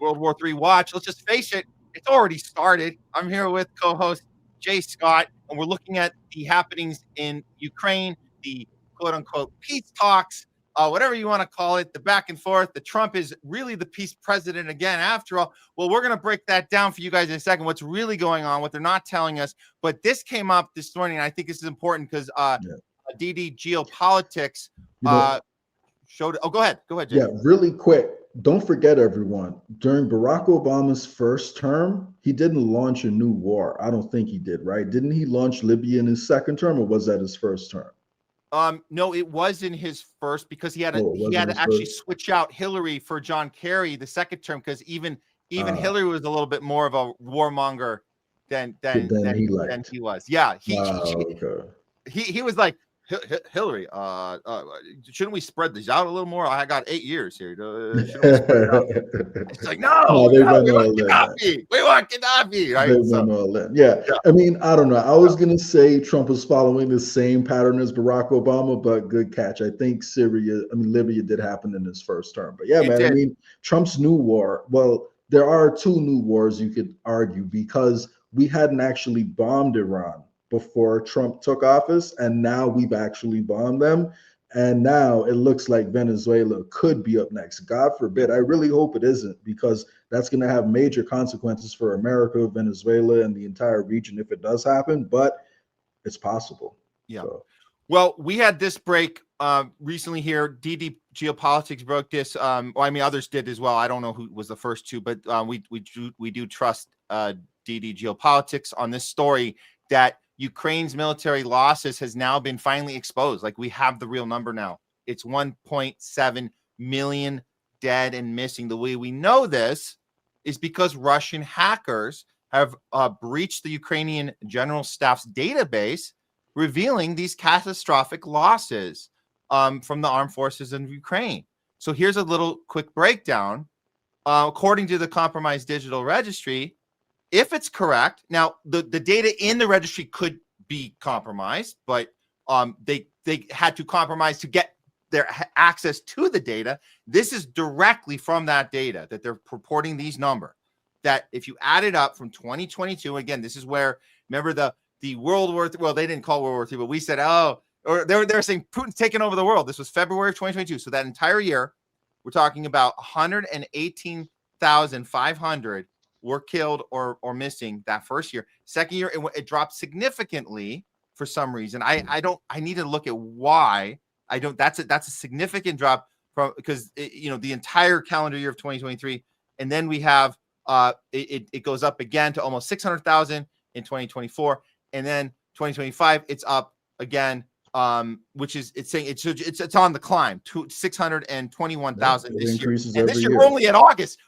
World War III watch. Let's just face it, it's already started. I'm here with co-host Jay Scott, and we're looking at the happenings in Ukraine, the quote-unquote peace talks, whatever you want to call it, the back and forth. The Trump is really the peace president again, after all. Well, we're going to break that down for you guys in a second, what's really going on, what they're not telling us. But this came up this morning, and I think this is important because DD Geopolitics showed it. Oh, go ahead, Jay. Yeah, really quick. Don't forget, everyone, during Barack Obama's first term, he didn't launch a new war. I don't think he did, right? Didn't he launch Libya in his second term, or was that his first term? No, it was in his first, because he had to actually switch out Hillary for John Kerry the second term, because even Hillary was a little bit more of a warmonger than he was. Yeah, he was like, Hillary, shouldn't we spread these out a little more? I got 8 years here. It's like, no, we want Gaddafi. We want Gaddafi. Right? Yeah. I mean, I don't know. I was going to say Trump was following the same pattern as Barack Obama, but good catch. I think Libya did happen in his first term. But yeah, man, I mean, Trump's new war. Well, there are two new wars, you could argue, because we hadn't actually bombed Iran before Trump took office, and now we've actually bombed them. And now it looks like Venezuela could be up next. God forbid. I really hope it isn't, because that's going to have major consequences for America, Venezuela, and the entire region if it does happen, but it's possible. Yeah. So. Well, we had this break recently here. DD Geopolitics broke this. Others did as well. I don't know who was the first two, but we do trust DD Geopolitics on this story that Ukraine's military losses has now been finally exposed. Like, we have the real number now. It's 1.7 million dead and missing. The way we know this is because Russian hackers have breached the Ukrainian General Staff's database, revealing these catastrophic losses from the armed forces in Ukraine. So here's a little quick breakdown. According to the Compromised Digital Registry, if it's correct, now the data in the registry could be compromised, but they had to compromise to get their access to the data. This is directly from that data that they're purporting these numbers. That if you add it up from 2022, again, this is where, remember the World War III, well, they didn't call World War III, but we said, or they were saying Putin's taking over the world. This was February of 2022. So that entire year, we're talking about 118,500 were killed or missing that first year. Second year, it dropped significantly for some reason. I need to look at why. That's a significant drop from, because the entire calendar year of 2023, and then we have it goes up again to almost 600,000 in 2024, and then 2025 it's up again, which is it's on the climb to 621,000 this year. And this year we're only in August.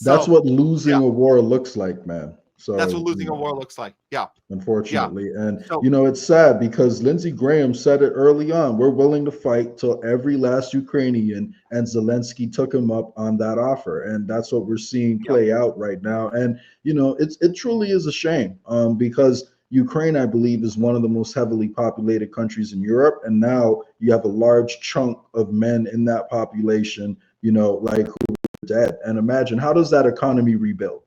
That's what losing a war looks like, man. So that's what losing a war looks like. Yeah. Unfortunately. Yeah. And it's sad because Lindsey Graham said it early on. We're willing to fight till every last Ukrainian, and Zelensky took him up on that offer. And that's what we're seeing play out right now. And it truly is a shame, because Ukraine, I believe, is one of the most heavily populated countries in Europe. And now you have a large chunk of men in that population, who are dead. And imagine, how does that economy rebuild?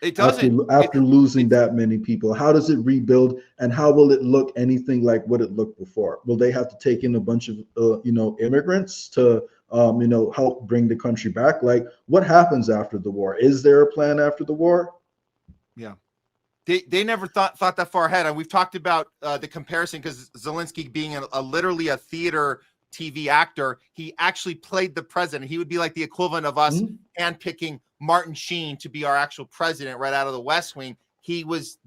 It doesn't. After losing that many people, how does it rebuild, and how will it look anything like what it looked before? Will they have to take in a bunch of, immigrants to, help bring the country back? Like, what happens after the war? Is there a plan after the war? Yeah. They never thought that far ahead. And we've talked about the comparison, because Zelensky being literally a theater TV actor, he actually played the president. He would be like the equivalent of us handpicking Martin Sheen to be our actual president right out of the West Wing. He was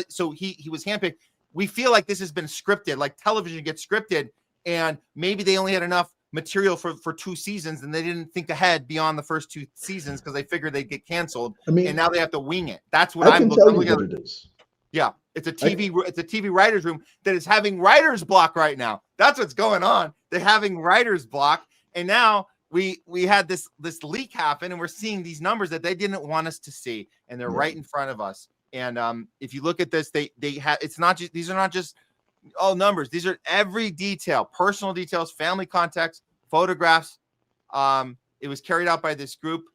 so he was handpicked. We feel like this has been scripted, like television gets scripted, and maybe they only had enough material for 2 seasons, and they didn't think ahead beyond the first 2 seasons because they figured they'd get canceled. And now they have to wing it. That's what I'm looking at. It is. Yeah, it's a TV writers room that is having writer's block right now. That's what's going on. They're having writer's block, and now we had this leak happen, and we're seeing these numbers that they didn't want us to see, and they're right in front of us. And if you look at this, they have, it's not just, these are not just all numbers. These are every detail, personal details, family context, photographs. It was carried out by this group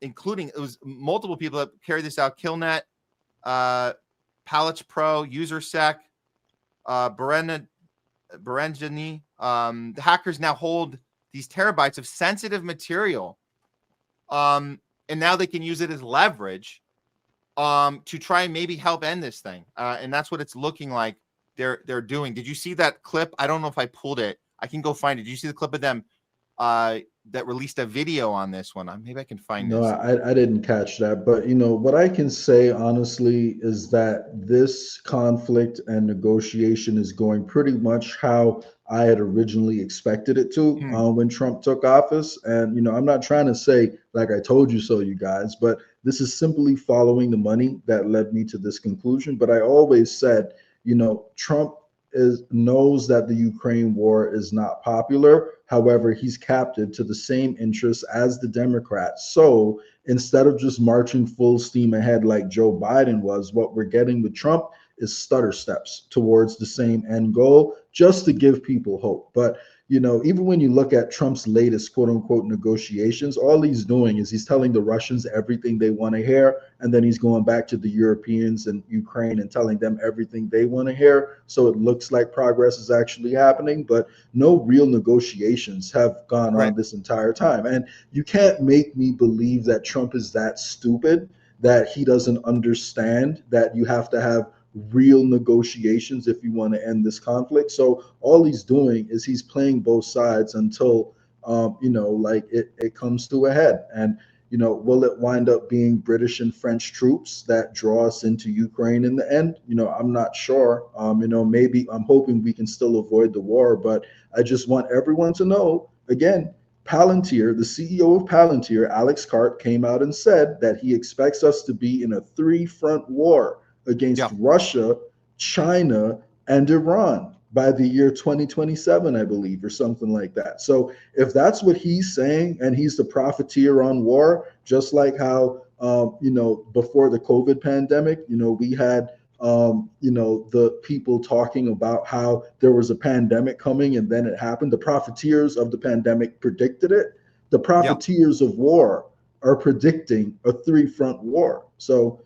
including it was multiple people that carried this out: Killnet, Pallets Pro, UserSec, Berengeni. The hackers now hold these terabytes of sensitive material, and now they can use it as leverage to try and maybe help end this thing. And that's what it's looking like they're doing. Did you see that clip? I don't know if I pulled it. I can go find it. Did you see the clip of them that released a video on this one? Maybe I can find No, this. I didn't catch that. But, what I can say honestly is that this conflict and negotiation is going pretty much how I had originally expected it to when Trump took office. And, I'm not trying to say, like, I told you so, you guys, but this is simply following the money that led me to this conclusion. But I always said, Trump knows that the Ukraine war is not popular. However, he's captive to the same interests as the Democrats. So instead of just marching full steam ahead like Joe Biden was, what we're getting with Trump is stutter steps towards the same end goal, just to give people hope. But even when you look at Trump's latest quote unquote negotiations, all he's doing is he's telling the Russians everything they want to hear. And then he's going back to the Europeans and Ukraine and telling them everything they want to hear. So it looks like progress is actually happening, but no real negotiations have gone on this entire time. And you can't make me believe that Trump is that stupid that he doesn't understand that you have to have real negotiations if you want to end this conflict. So all he's doing is he's playing both sides until it comes to a head. And will it wind up being British and French troops that draw us into Ukraine in the end? I'm not sure. Maybe I'm hoping we can still avoid the war, but I just want everyone to know, again, Palantir, the CEO of Palantir, Alex Karp, came out and said that he expects us to be in a 3-front war against Russia, China, and Iran by the year 2027, I believe, or something like that. So if that's what he's saying, and he's the profiteer on war, just like how, before the COVID pandemic, we had, the people talking about how there was a pandemic coming and then it happened. The profiteers of the pandemic predicted it. The profiteers of war are predicting a 3-front war. So,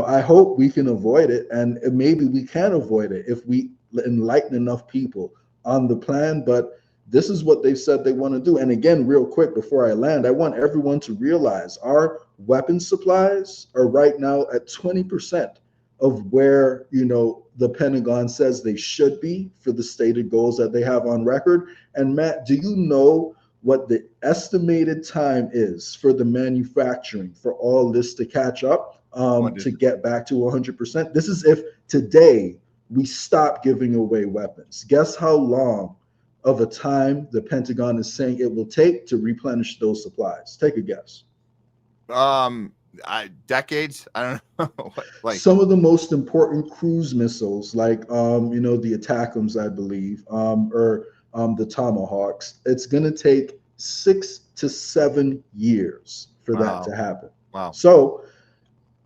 I hope we can avoid it, and maybe we can avoid it if we enlighten enough people on the plan. But this is what they've said they want to do. And again, real quick before I land, I want everyone to realize our weapon supplies are right now at 20% of where, the Pentagon says they should be for the stated goals that they have on record. And Matt, do you know what the estimated time is for the manufacturing for all this to catch up? To get back to 100%. This is if today we stop giving away weapons. Guess how long of a time the Pentagon is saying it will take to replenish those supplies? Take a guess. Decades. I don't know. Some of the most important cruise missiles, like the ATACMS, I believe, or the Tomahawks. It's going to take 6 to 7 years for that to happen. Wow. So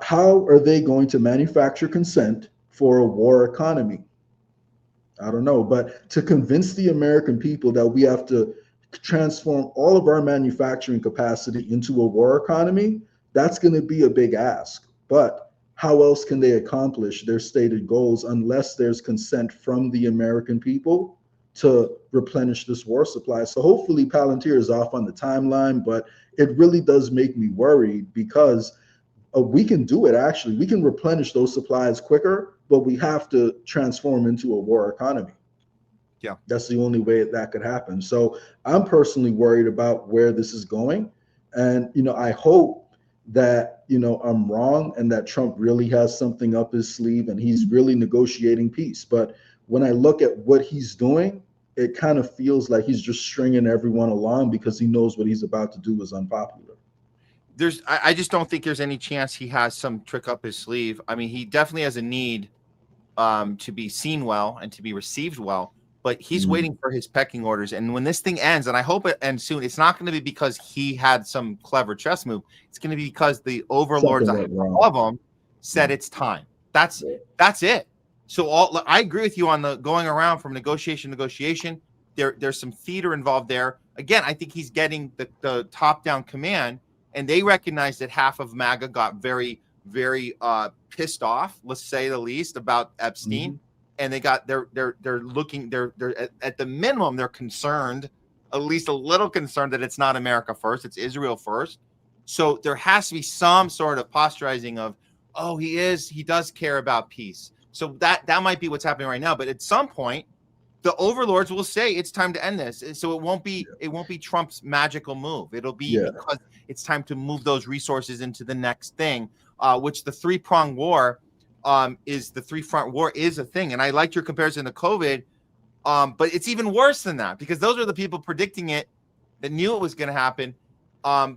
how are they going to manufacture consent for a war economy? I don't know, but to convince the American people that we have to transform all of our manufacturing capacity into a war economy, that's going to be a big ask. But how else can they accomplish their stated goals unless there's consent from the American people to replenish this war supply? So hopefully Palantir is off on the timeline, but it really does make me worried because we can do it. Actually, we can replenish those supplies quicker, but we have to transform into a war economy. Yeah, that's the only way that could happen. So I'm personally worried about where this is going, and I hope that I'm wrong and that Trump really has something up his sleeve and he's really negotiating peace. But when I look at what he's doing, it kind of feels like he's just stringing everyone along because he knows what he's about to do is unpopular. I just don't think there's any chance he has some trick up his sleeve. I mean, he definitely has a need to be seen well and to be received well, but he's waiting for his pecking orders. And when this thing ends, and I hope it ends soon, it's not going to be because he had some clever chess move. It's going to be because the overlords, all of them, said it's time. That's it. So I agree with you on the going around from negotiation to negotiation. There's some theater involved there. Again, I think he's getting the top-down command. and they recognize that half of MAGA got very, very pissed off, let's say the least, about Epstein, and they're looking, they're at the minimum, they're concerned, at least a little concerned, that it's not America first, it's Israel first. So there has to be some sort of posturizing of, oh, he does care about peace. So that might be what's happening right now. But at some point, the overlords will say it's time to end this. So it won't be Trump's magical move. It'll be because it's time to move those resources into the next thing, which the three-pronged war is the three-front war is a thing. And I liked your comparison to COVID, but it's even worse than that, because those are the people predicting it that knew it was going to happen.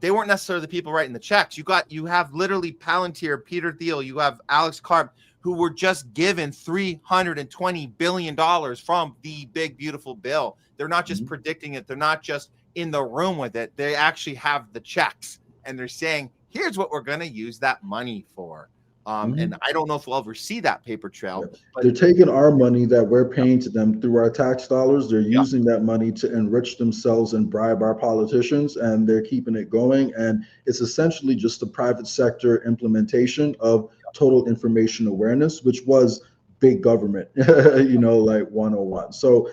They weren't necessarily the people writing the checks. You have literally Palantir, Peter Thiel, you have Alex Karp, who were just given $320 billion from the big, beautiful bill. They're not just predicting it. They're not just in the room with it. They actually have the checks, and they're saying, here's what we're going to use that money for. And I don't know if we'll ever see that paper trail. But they're taking our money that we're paying to them through our tax dollars. They're using that money to enrich themselves and bribe our politicians, and they're keeping it going. And it's essentially just a private sector implementation of total information awareness, which was big government, like 101. So,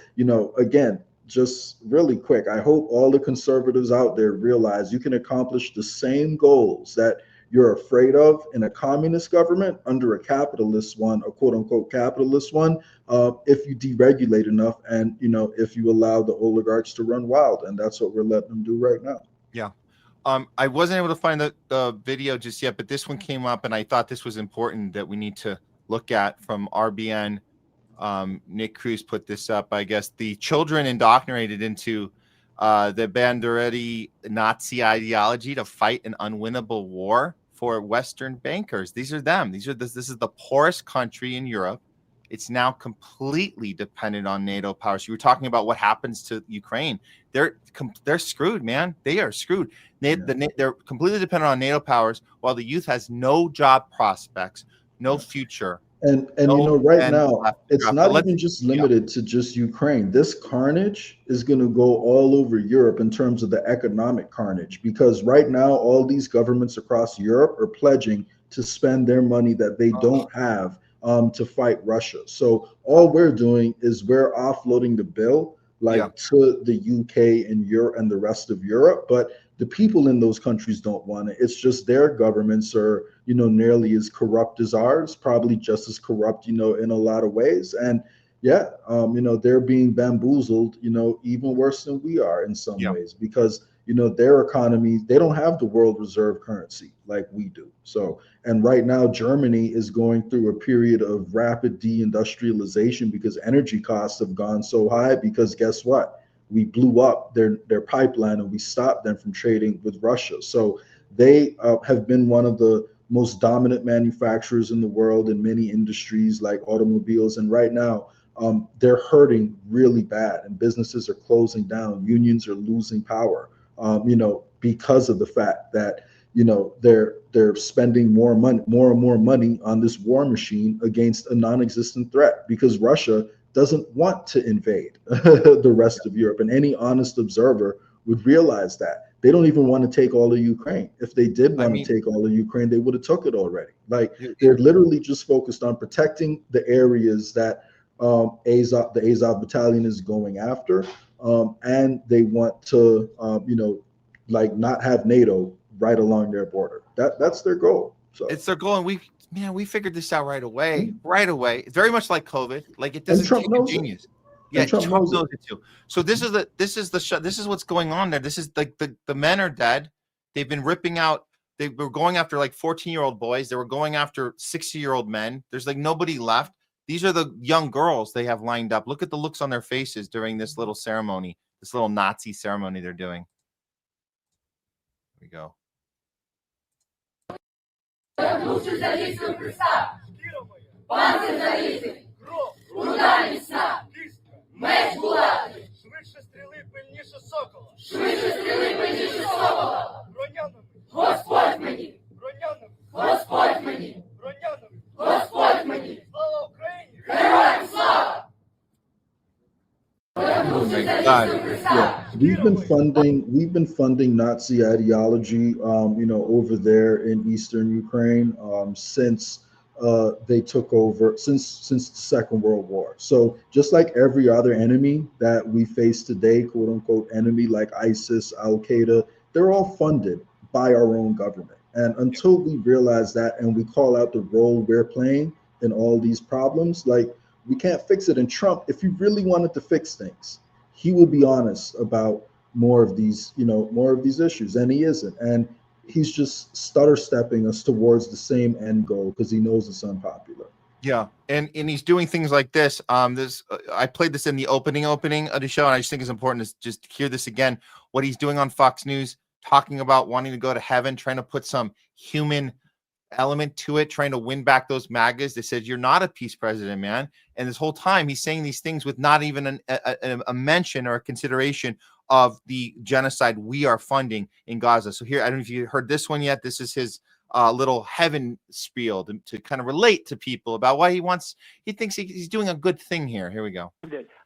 again, just really quick, I hope all the conservatives out there realize you can accomplish the same goals that you're afraid of in a communist government under a capitalist one, a quote unquote capitalist one, if you deregulate enough and, if you allow the oligarchs to run wild. And that's what we're letting them do right now. Yeah. I wasn't able to find the video just yet, but this one came up, and I thought this was important that we need to look at from RBN. Nick Cruz put this up. I guess the children indoctrinated into the Banderetti Nazi ideology to fight an unwinnable war for Western bankers. These are them. This is the poorest country in Europe. It's now completely dependent on NATO power. So you were talking about what happens to Ukraine. They're screwed, man. They are screwed. They're completely dependent on NATO powers, while the youth has no job prospects, no future. And right now, it's not even just limited to just Ukraine. This carnage is going to go all over Europe in terms of the economic carnage, because right now, all these governments across Europe are pledging to spend their money that they don't have to fight Russia. So all we're doing is we're offloading the bill to the UK and Europe and the rest of Europe. But the people in those countries don't want it. It's just their governments are, nearly as corrupt as ours, probably just as corrupt, in a lot of ways. And they're being bamboozled, even worse than we are in some ways, because, their economy, they don't have the world reserve currency like we do. So, and right now, Germany is going through a period of rapid deindustrialization because energy costs have gone so high, because guess what? We blew up their pipeline and we stopped them from trading with Russia. So they have been one of the most dominant manufacturers in the world in many industries like automobiles. And right now, they're hurting really bad, and businesses are closing down. Unions are losing power, because of the fact that, they're spending more and more money on this war machine against a non-existent threat, because Russia doesn't want to invade the rest of Europe. And any honest observer would realize that. They don't even want to take all of Ukraine. If they did want to take all of Ukraine, they would have took it already. Like, they're literally just focused on protecting the areas that the Azov battalion is going after. And they want to, not have NATO right along their border. That's their goal. So it's their goal. And we figured this out right away. It's very much like COVID. Like, it doesn't take a genius. Yeah, Trump knows it too. So this is what's going on there. This is like the men are dead. They've been ripping out. They were going after like 14-year-old boys. They were going after 60-year-old men. There's like nobody left. These are the young girls they have lined up. Look at the looks on their faces during this little ceremony, this little Nazi ceremony they're doing. Here we go. Швидше стріли пильніше сокола. Швидше стріли пильніше сокола. Броняними. Господь мені. Броняними. Господь мені. Броняними. Господь мені. Слава Україні. Героям слава. Oh my God. we've been funding Nazi ideology, over there in Eastern Ukraine, since they took over, since the Second World War. So just like every other enemy that we face today, quote unquote enemy like ISIS, Al Qaeda, they're all funded by our own government. And until we realize that and we call out the role we're playing in all these problems, like, we can't fix it. And Trump, if he really wanted to fix things, he would be honest about more of these issues, and he isn't. And he's just stutter stepping us towards the same end goal because he knows it's unpopular. Yeah, and he's doing things like this. I played this in the opening of the show, and I just think it's important to just hear this again. What he's doing on Fox News, talking about wanting to go to heaven, trying to put some human element to it, trying to win back those MAGAs. They said, you're not a peace president, man. And this whole time he's saying these things with not even a mention or a consideration of the genocide we are funding in Gaza. So here, I don't know if you heard this one yet. This is his little heaven spiel to kind of relate to people about why he thinks he's doing a good thing here. Here we go.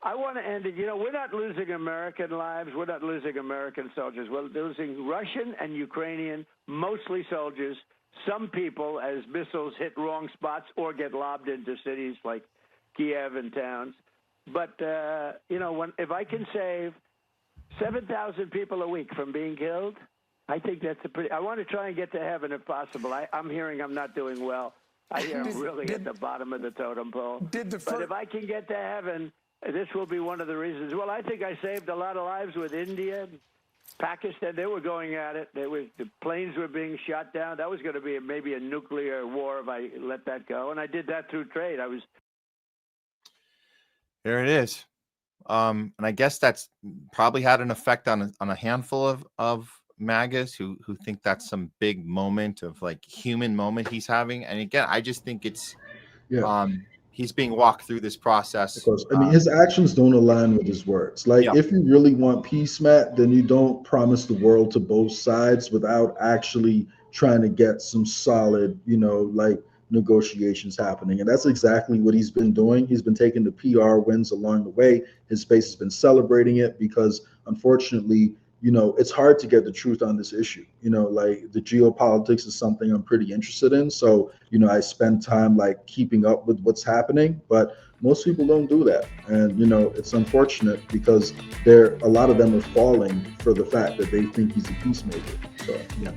I want to end it. We're not losing American lives. We're not losing American soldiers. We're losing Russian and Ukrainian, mostly soldiers. Some people, as missiles hit wrong spots or get lobbed into cities like Kiev and towns. But, if I can save 7,000 people a week from being killed, I think that's I want to try and get to heaven if possible. I'm hearing I'm not doing well. I hear I'm really at the bottom of the totem pole. But if I can get to heaven, this will be one of the reasons. Well, I think I saved a lot of lives with India, Pakistan. They were going at it. The planes were being shot down. That was going to be maybe a nuclear war if I let that go. And I did that through trade. There it is. And I guess that's probably had an effect on a handful of MAGAs who think that's some big moment of like human moment he's having. And again, I just think it's he's being walked through this process. Of course. I mean, his actions don't align with his words. Like, if you really want peace, Matt, then you don't promise the world to both sides without actually trying to get some solid, negotiations happening. And that's exactly what he's been doing. He's been taking the PR wins along the way. His base has been celebrating it because, unfortunately, it's hard to get the truth on this issue. Like, the geopolitics is something I'm pretty interested in. So, I spend time like keeping up with what's happening, but most people don't do that. And, it's unfortunate because a lot of them are falling for the fact that they think he's a peacemaker. So, yeah.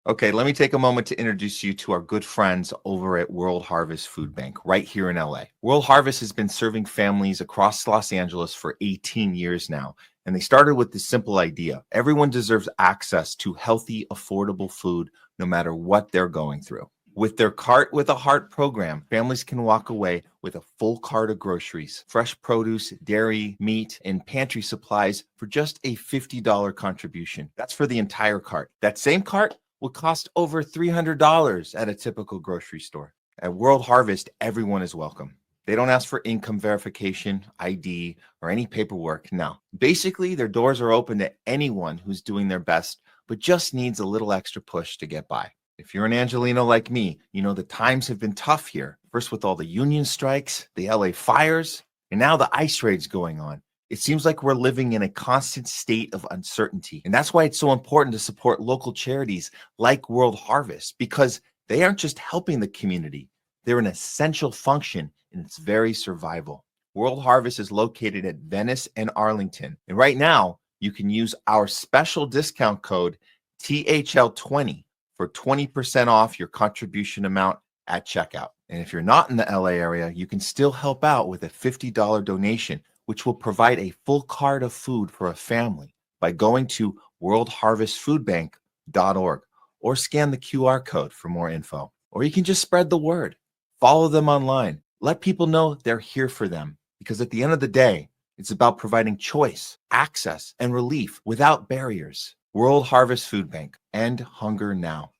Okay, let me take a moment to introduce you to our good friends over at World Harvest Food Bank right here in LA. World Harvest has been serving families across Los Angeles for 18 years now, and they started with this simple idea. Everyone deserves access to healthy, affordable food no matter what they're going through. With their Cart with a Heart program, families can walk away with a full cart of groceries, fresh produce, dairy, meat, and pantry supplies for just a $50 contribution. That's for the entire cart. That same cart would cost over $300 at a typical grocery store. At World Harvest, everyone is welcome. They don't ask for income verification, ID, or any paperwork. No. Basically, their doors are open to anyone who's doing their best, but just needs a little extra push to get by. If you're an Angelino like me, the times have been tough here. First with all the union strikes, the LA fires, and now the ICE raids going on. It seems like we're living in a constant state of uncertainty. And that's why it's so important to support local charities like World Harvest, because they aren't just helping the community. They're an essential function in its very survival. World Harvest is located at Venice and Arlington. And right now, you can use our special discount code THL20 for 20% off your contribution amount at checkout. And if you're not in the LA area, you can still help out with a $50 donation, which will provide a full cart of food for a family by going to worldharvestfoodbank.org or scan the QR code for more info. Or you can just spread the word. Follow them online. Let people know they're here for them, because at the end of the day, it's about providing choice, access, and relief without barriers. World Harvest Food Bank. End hunger now.